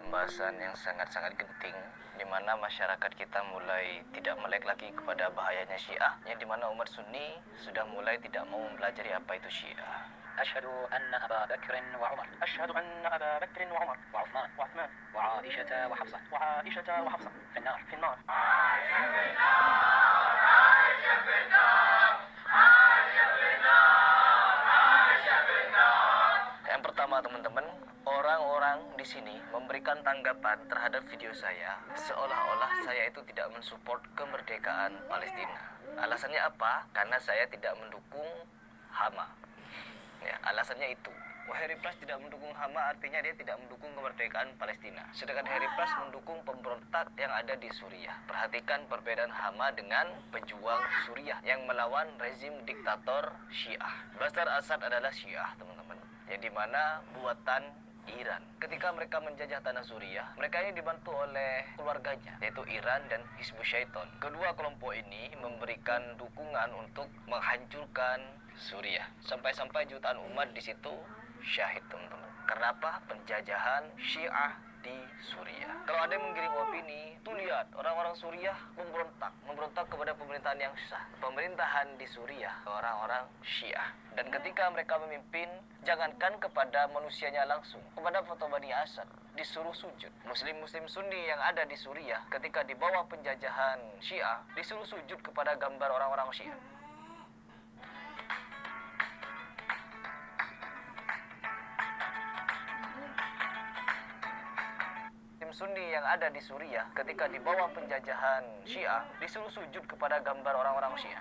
pembahasan yang sangat-sangat genting, di mana masyarakat kita mulai tidak melek lagi kepada bahayanya Syiah, yang di mana umat Sunni sudah mulai tidak mau mempelajari apa itu Syiah. أشهد أن أبا بكر وعمر أشهد أن أبا بكر وعمر وعثمان وعائشة وحفصة في النار Yang pertama teman-teman, orang-orang di sini memberikan tanggapan terhadap video saya seolah-olah saya itu tidak mensupport kemerdekaan Palestina. Alasannya apa? Karena saya tidak mendukung Hama. Ya, alasannya itu. Harry Pras tidak mendukung Hama artinya dia tidak mendukung kemerdekaan Palestina. Sedangkan Harry Pras mendukung pemberontak yang ada di Suriah. Perhatikan perbedaan Hama dengan pejuang Suriah yang melawan rezim diktator Syiah. Bashar Assad adalah Syiah, teman-teman, yang dimana buatan Iran. Ketika mereka menjajah tanah Suriah, mereka ini dibantu oleh keluarganya, yaitu Iran dan Hizbut Syaiton. Kedua kelompok ini memberikan dukungan untuk menghancurkan Suriah. Sampai-sampai jutaan umat di situ syahid, teman-teman. Kenapa? Penjajahan Syiah di Suriah. Kalau ada yang menggiring opini, tuh lihat orang-orang Suriah memberontak kepada pemerintahan yang sah. Pemerintahan di Suriah orang-orang Syiah. Dan ketika mereka memimpin, jangankan kepada manusianya langsung, kepada foto Bani Asad disuruh sujud. Muslim-muslim Sunni yang ada di Suriah ketika di bawah penjajahan Syiah disuruh sujud kepada gambar orang-orang Syiah. Sunni yang ada di Suriah ketika di bawah penjajahan Syiah disuruh sujud kepada gambar orang-orang Syiah.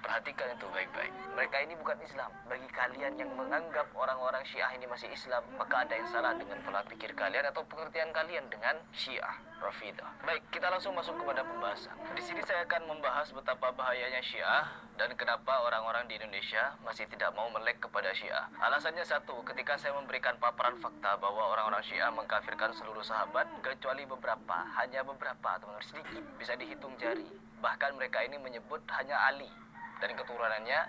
Perhatikan itu baik-baik. Mereka ini bukan Islam. Bagi kalian yang menganggap orang-orang Syiah ini masih Islam, maka ada yang salah dengan pola pikir kalian atau pengertian kalian dengan Syiah Rafidah. Baik, kita langsung masuk kepada pembahasan. Di sini saya akan membahas betapa bahayanya Syiah dan kenapa orang-orang di Indonesia masih tidak mau melek kepada Syiah. Alasannya satu, ketika saya memberikan paparan fakta bahwa orang-orang Syiah mengkafirkan seluruh sahabat kecuali beberapa, hanya beberapa, teman-teman, sedikit, bisa dihitung jari. Bahkan mereka ini menyebut hanya Ali dan keturunannya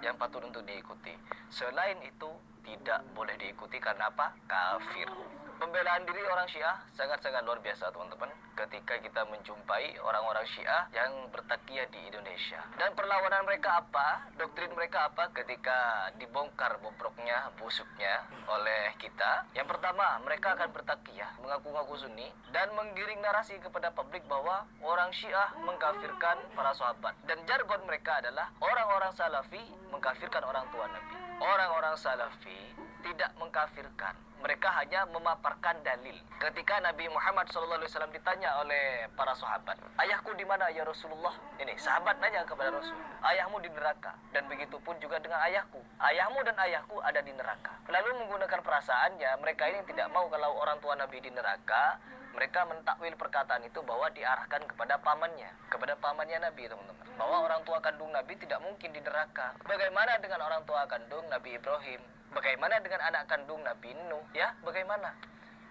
yang patut untuk diikuti. Selain itu tidak boleh diikuti karena apa? Kafir. Pembelaan diri orang Syiah sangat-sangat luar biasa, teman-teman, ketika kita menjumpai orang-orang Syiah yang bertakia di Indonesia. Dan perlawanan mereka apa? Doktrin mereka apa ketika dibongkar bobroknya, busuknya oleh kita? Yang pertama, mereka akan bertakia, mengaku-ngaku Sunni, dan menggiring narasi kepada publik bahwa orang Syiah mengkafirkan para sahabat. Dan jargon mereka adalah orang-orang Salafi mengkafirkan orang tua Nabi. Orang-orang Salafi tidak mengkafirkan, mereka hanya memaparkan dalil. Ketika Nabi Muhammad SAW ditanya oleh para sahabat, ayahku di mana ya Rasulullah? Ini sahabat nanya kepada Rasul, ayahmu di neraka. Dan begitu pun juga dengan ayahku, ayahmu dan ayahku ada di neraka. Lalu menggunakan perasaannya, mereka ini tidak mau kalau orang tua Nabi di neraka. Mereka mentakwil perkataan itu bahwa diarahkan kepada pamannya Nabi, teman-teman. Bahwa orang tua kandung Nabi tidak mungkin di neraka. Bagaimana dengan orang tua kandung Nabi Ibrahim? Bagaimana dengan anak kandung Nabi Nuh? Ya, bagaimana?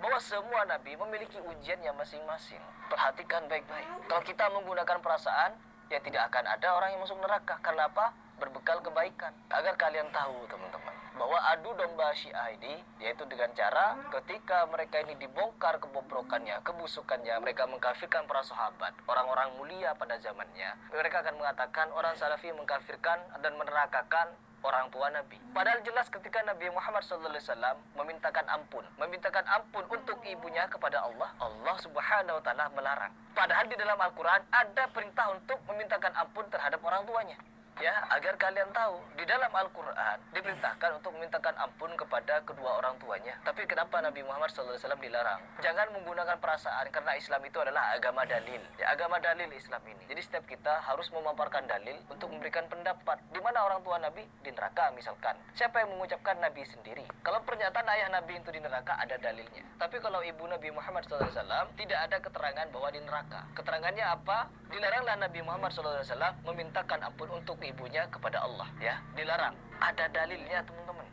Bahwa semua Nabi memiliki ujiannya masing-masing. Perhatikan baik-baik. Kalau kita menggunakan perasaan, ya tidak akan ada orang yang masuk neraka. Karena apa? Berbekal kebaikan. Agar kalian tahu, teman-teman, bahwa adu domba Syiah ini, yaitu dengan cara ketika mereka ini dibongkar kebobrokannya, kebusukannya, mereka mengkafirkan para sahabat, orang-orang mulia pada zamannya. Mereka akan mengatakan orang Salafi mengkafirkan dan menerakakan orang tua Nabi. Padahal jelas ketika Nabi Muhammad SAW memintakan ampun untuk ibunya kepada Allah, Allah Subhanahu wa Ta'ala melarang. Padahal di dalam Al-Quran ada perintah untuk memintakan ampun terhadap orang tuanya. Ya, agar kalian tahu, di dalam Al-Quran diperintahkan untuk memintakan ampun kepada kedua orang tuanya. Tapi kenapa Nabi Muhammad SAW dilarang? Jangan menggunakan perasaan, karena Islam itu adalah agama dalil. Ya, agama dalil Islam ini. Jadi setiap kita harus memaparkan dalil untuk memberikan pendapat. Di mana orang tua Nabi di neraka misalkan. Siapa yang mengucapkan? Nabi sendiri. Kalau pernyataan ayah Nabi itu di neraka, ada dalilnya. Tapi kalau ibu Nabi Muhammad SAW, tidak ada keterangan bahwa di neraka. Keterangannya apa? Dilaranglah Nabi Muhammad SAW memintakan ampun untuk ibunya kepada Allah, ya, dilarang. Ada dalilnya, teman-teman.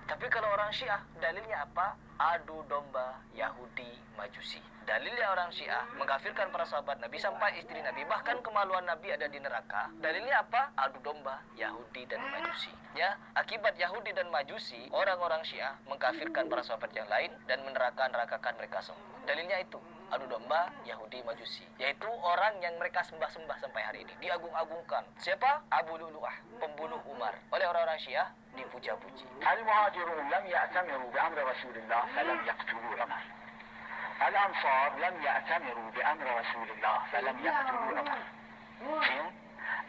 Tapi kalau orang Syiah, dalilnya apa? Adu domba Yahudi Majusi. Dalilnya orang Syiah mengkafirkan para sahabat Nabi sampai istri Nabi, bahkan kemaluan Nabi ada di neraka. Dalilnya apa? Adu domba Yahudi dan Majusi. Ya, akibat Yahudi dan Majusi, orang-orang Syiah mengkafirkan para sahabat yang lain dan meneraka-nerakakan mereka semua. Dalilnya itu, adu domba Yahudi Majusi, yaitu orang yang mereka sembah-sembah sampai hari ini, diagung-agungkan. Siapa? Abu Lu'lu'ah, pembunuh Umar, oleh orang-orang Syiah dipuja-puji. المهاجرون لم يأتمروا بأمر رسول الله فلم يقتلوا عمر. الأنصار لم يأتمروا بأمر رسول الله فلم يقتلوا عمر.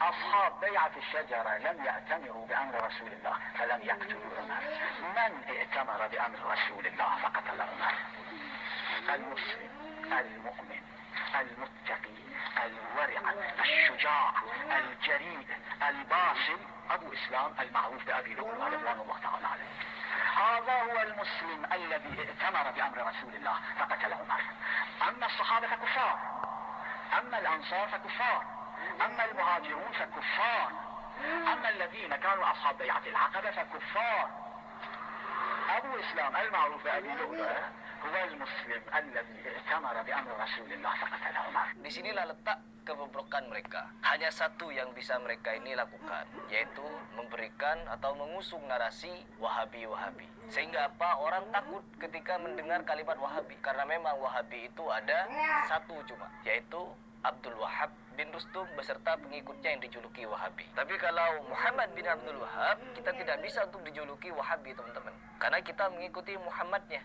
أصحاب بيعة الشجرة لم يأتمروا بأمر رسول الله فلم يقتلوا عمر. من ائتمر بأمر رسول الله فقتل عمر؟ المسلم المؤمن المتقي الورع الشجاع الجريء الباسل أبو إسلام المعروف بأبي لؤلؤة رضوان الله تعالى عليه. هذا هو المسلم الذي ائتمر بأمر رسول الله فقتل عمر. أما الصحابة فكفار، أما الأنصار فكفار، أما المهاجرون فكفار، أما الذين كانوا أصحاب بيعة العقبة فكفار. أبو إسلام المعروف بأبي لؤلؤة هو المسلم الذي ائتمر بأمر رسول الله فقتل عمر. Di sinilah letak kebobrokan mereka. Hanya satu yang bisa mereka ini lakukan, yaitu memberikan atau mengusung narasi Wahabi-Wahabi. Sehingga apa? Orang takut ketika mendengar kalimat Wahabi. Karena memang Wahabi itu ada satu cuma, yaitu Abdul Wahab bin Rustum beserta pengikutnya yang dijuluki Wahabi. Tapi kalau Muhammad bin Abdul Wahab, kita tidak bisa untuk dijuluki Wahabi, teman-teman. Karena kita mengikuti Muhammadnya,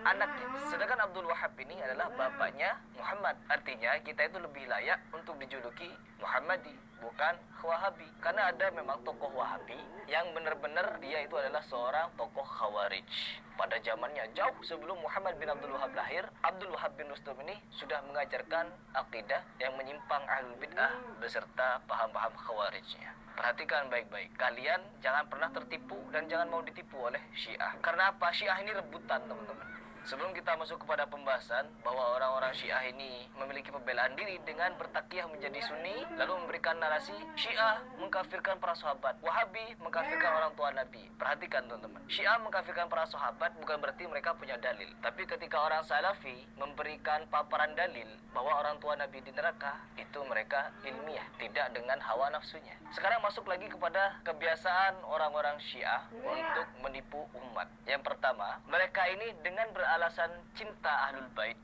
anaknya. Sedangkan Abdul Wahab ini adalah bapaknya Muhammad. Artinya kita itu lebih layak untuk dijuluki Muhammadi, bukan Wahabi. Karena ada memang tokoh Wahabi yang benar-benar dia itu adalah seorang tokoh Khawarij. Pada zamannya jauh sebelum Muhammad bin Abdul Wahab lahir, Abdul Wahab bin Rustum ini sudah mengajarkan akidah yang menyimpang ahlul bid'ah beserta paham-paham Khawarijnya. Perhatikan baik-baik, kalian jangan pernah tertipu dan jangan mau ditipu oleh Syiah. Karena apa? Syiah ini rebutan, teman-teman. Sebelum kita masuk kepada pembahasan bahwa orang-orang Syiah ini memiliki pembelaan diri dengan bertakiyah menjadi Sunni, lalu memberikan narasi Syiah mengkafirkan para sahabat, Wahabi mengkafirkan orang tua Nabi. Perhatikan, teman-teman. Syiah mengkafirkan para sahabat bukan berarti mereka punya dalil. Tapi ketika orang Salafi memberikan paparan dalil bahwa orang tua Nabi di neraka, itu mereka ilmiah, tidak dengan hawa nafsunya. Sekarang masuk lagi kepada kebiasaan orang-orang Syiah untuk menipu umat. Yang pertama, mereka ini dengan beralasan cinta Ahlul Bait,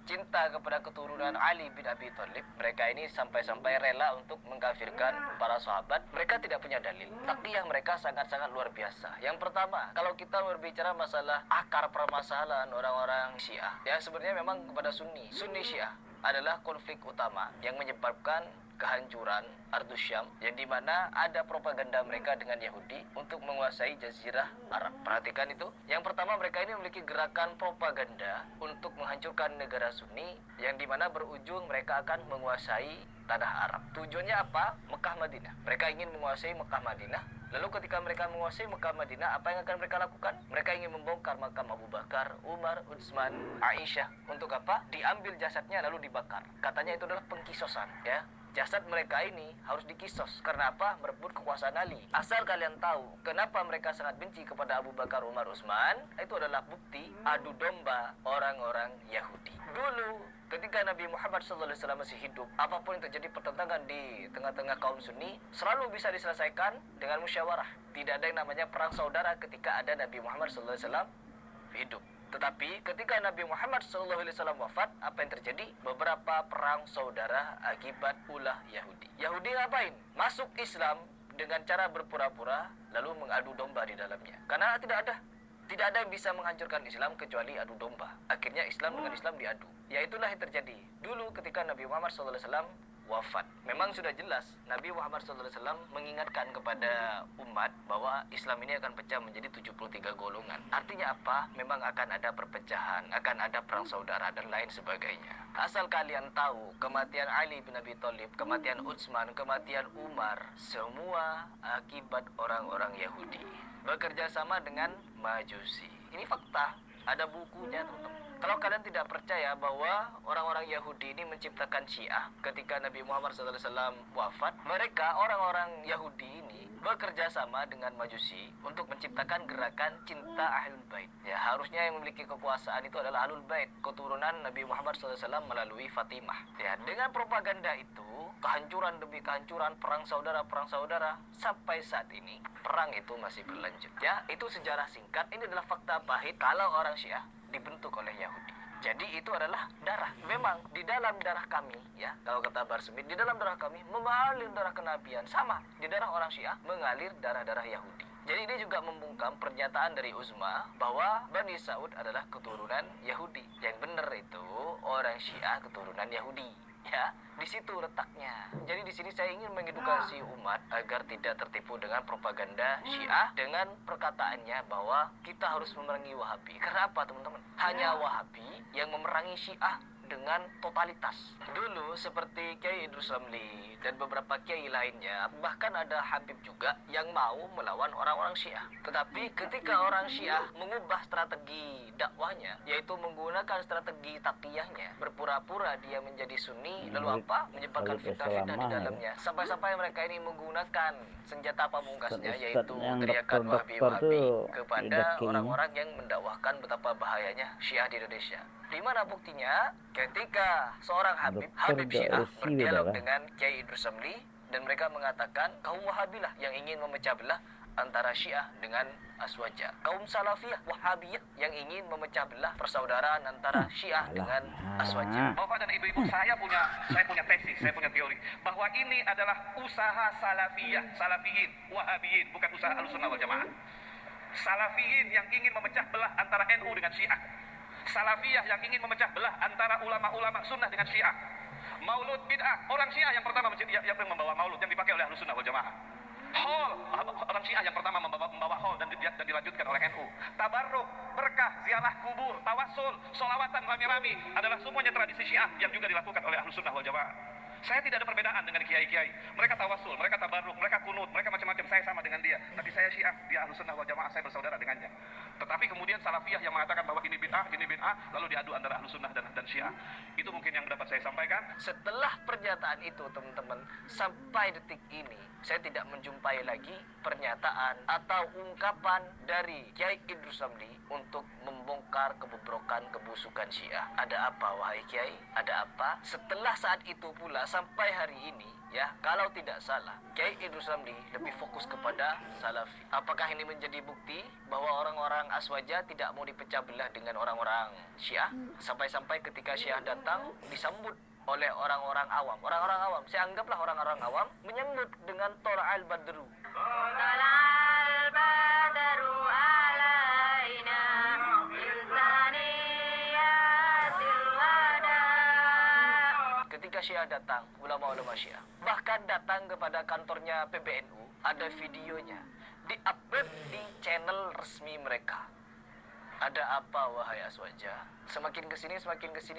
cinta kepada keturunan Ali bin Abi Thalib, mereka ini sampai-sampai rela untuk mengkafirkan para sahabat. Mereka tidak punya dalil. Taqiyah mereka sangat-sangat luar biasa. Yang pertama, kalau kita berbicara masalah akar permasalahan orang-orang Syiah, ya sebenarnya memang kepada Sunni Syiah adalah konflik utama yang menyebabkan kehancuran Ardus Syam, yang dimana ada propaganda mereka dengan Yahudi untuk menguasai Jazirah Arab. Perhatikan itu. Yang pertama, mereka ini memiliki gerakan propaganda untuk menghancurkan negara Sunni, yang dimana berujung mereka akan menguasai tanah Arab. Tujuannya apa? Mekah Madinah. Mereka ingin menguasai Mekah Madinah. Lalu ketika mereka menguasai Mekah Madinah, apa yang akan mereka lakukan? Mereka ingin membongkar makam Abu Bakar, Umar, Utsman, Aisyah. Untuk apa? Diambil jasadnya lalu dibakar. Katanya itu adalah pengkisosan, ya. Jasad mereka ini harus dikisos. Karena apa? Merebut kekuasaan Ali. Asal kalian tahu kenapa mereka sangat benci kepada Abu Bakar, Umar, Utsman, itu adalah bukti adu domba orang-orang Yahudi. Dulu ketika Nabi Muhammad SAW masih hidup, apapun yang terjadi pertentangan di tengah-tengah kaum Sunni selalu bisa diselesaikan dengan musyawarah. Tidak ada yang namanya perang saudara ketika ada Nabi Muhammad SAW hidup. Tetapi ketika Nabi Muhammad SAW wafat, apa yang terjadi? Beberapa perang saudara akibat ulah Yahudi. Yahudi ngapain? Masuk Islam dengan cara berpura-pura lalu mengadu domba di dalamnya. Karena tidak ada yang bisa menghancurkan Islam kecuali adu domba. Akhirnya Islam dengan Islam diadu. Ya itulah yang terjadi dulu ketika Nabi Muhammad SAW wafat. Memang sudah jelas Nabi Muhammad SAW mengingatkan kepada umat bahwa Islam ini akan pecah menjadi 73 golongan. Artinya apa? Memang akan ada perpecahan, akan ada perang saudara dan lain sebagainya. Asal kalian tahu, kematian Ali bin Abi Thalib, kematian Utsman, kematian Umar, semua akibat orang-orang Yahudi bekerja sama dengan Majusi. Ini fakta, ada bukunya, teman-teman. Kalau kalian tidak percaya bahwa orang-orang Yahudi ini menciptakan Syiah ketika Nabi Muhammad SAW wafat, mereka orang-orang Yahudi ini bekerja sama dengan Majusi untuk menciptakan gerakan cinta Ahlul Bait. Ya, harusnya yang memiliki kekuasaan itu adalah Ahlul Bait, keturunan Nabi Muhammad SAW melalui Fatimah. Ya, dengan propaganda itu, kehancuran demi kehancuran, perang saudara, sampai saat ini perang itu masih berlanjut. Ya, itu sejarah singkat. Ini adalah fakta pahit kalau orang Syiah dibentuk oleh Yahudi. Jadi itu adalah darah. Memang di dalam darah kami, ya, kalau kata Barsmith, di dalam darah kami mengalir darah kenabian. Sama, di darah orang Syiah mengalir darah-darah Yahudi. Jadi ini juga membungkam pernyataan dari Uzma bahwa Bani Saud adalah keturunan Yahudi. Yang benar itu orang Syiah keturunan Yahudi. Ya, di situ letaknya. Jadi di sini saya ingin mengedukasi umat agar tidak tertipu dengan propaganda Syiah dengan perkataannya bahwa kita harus memerangi Wahabi. Karena apa, teman-teman? Hanya Wahabi yang memerangi Syiah dengan totalitas. Dulu seperti Kiai Idrus Ramli dan beberapa kiai lainnya, bahkan ada Habib juga yang mau melawan orang-orang Syiah. Tetapi ketika orang Syiah mengubah strategi dakwahnya, yaitu menggunakan strategi taqiyahnya, berpura-pura dia menjadi Sunni, lalu apa? Menyebarkan fitnah-fitnah di dalamnya. Sampai-sampai mereka ini menggunakan senjata pamungkasnya, yaitu teriakan Wahabi-Wahabi kepada orang-orang yang mendakwahkan betapa bahayanya Syiah di Indonesia. Di mana buktinya? Ketika seorang Habib Syiah berdialog dengan Kiai Idrus Ramli dan mereka mengatakan kaum Wahabilah yang ingin memecah belah antara Syiah dengan Aswaja. Kaum Salafiyah Wahabiyah yang ingin memecah belah persaudaraan antara Syiah dengan Aswaja. Bapak dan ibu-ibu, saya punya tesis, saya punya teori bahwa ini adalah usaha Salafiyah, Salafiyin, Wahabiyin, bukan usaha Ahlussunnah wal Jamaah. Salafiyin yang ingin memecah belah antara NU dengan Syiah. Salafiyah yang ingin memecah belah antara ulama-ulama sunnah dengan Syiah. Maulud bid'ah, orang Syiah yang pertama yang membawa maulud yang dipakai oleh Ahlussunnah wal Jamaah. Hall, orang Syiah yang pertama membawa hall dan dilanjutkan oleh NU. Tabarruk, berkah, ziarah kubur, tawassul, solawatan rami-rami adalah semuanya tradisi Syiah yang juga dilakukan oleh Ahlussunnah wal Jamaah. Saya tidak ada perbedaan dengan kiai-kiai. Mereka tawassul, mereka tabarruk, mereka kunut, mereka macam-macam. Saya sama dengan dia. Tapi saya Syiah, dia Ahlussunnah wal Jamaah, saya bersaudara dengannya. Tetapi kemudian Salafiyah yang mengatakan bahwa ini bid'ah, lalu diadu antara Ahlussunnah dan Syiah. Itu mungkin yang dapat saya sampaikan. Setelah pernyataan itu, teman-teman, sampai detik ini saya tidak menjumpai lagi pernyataan atau ungkapan dari Kiai Idrus Ramli untuk membongkar kebobrokan kebusukan Syiah. Ada apa, wahai Kiai? Ada apa? Setelah saat itu pula sampai hari ini, ya, kalau tidak salah, Kiai Idrus Ramli lebih fokus kepada Salafi. Apakah ini menjadi bukti bahwa orang-orang Aswaja tidak mau dipecah belah dengan orang-orang Syiah? Sampai-sampai ketika Syiah datang disambut oleh orang-orang awam. Orang-orang awam, saya anggaplah orang-orang awam menyambut dengan Tola'al Badru. Tola'al Badru alaina bizaniyatil wada. Ketika Syiah datang, ulama-ulama Syiah bahkan datang kepada kantornya PBNU, ada videonya di-upload di channel resmi mereka. Ada apa, wahai Aswaja? Semakin kesini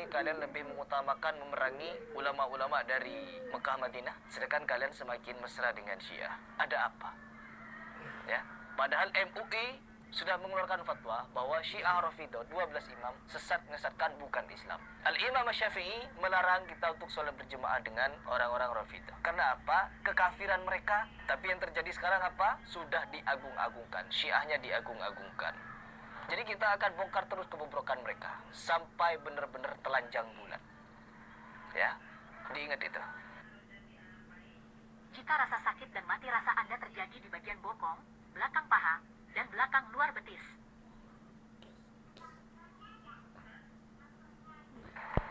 kalian lebih mengutamakan memerangi ulama-ulama dari Mekah Madinah, sedangkan kalian semakin mesra dengan Syiah. Ada apa? Ya, padahal MUI sudah mengeluarkan fatwa bahwa Syiah Rafidhah 12 imam sesat menyesatkan bukan Islam. Al-Imam Syafi'i melarang kita untuk sholat berjemaah dengan orang-orang Rafidhah. Karena apa? Kekafiran mereka. Tapi yang terjadi sekarang apa? Sudah diagung-agungkan. Syiahnya diagung-agungkan. Jadi kita akan bongkar terus kebobrokan mereka sampai benar-benar telanjang bulat. Ya, diingat itu. Jika rasa sakit dan mati rasa Anda terjadi di bagian bokong, belakang paha,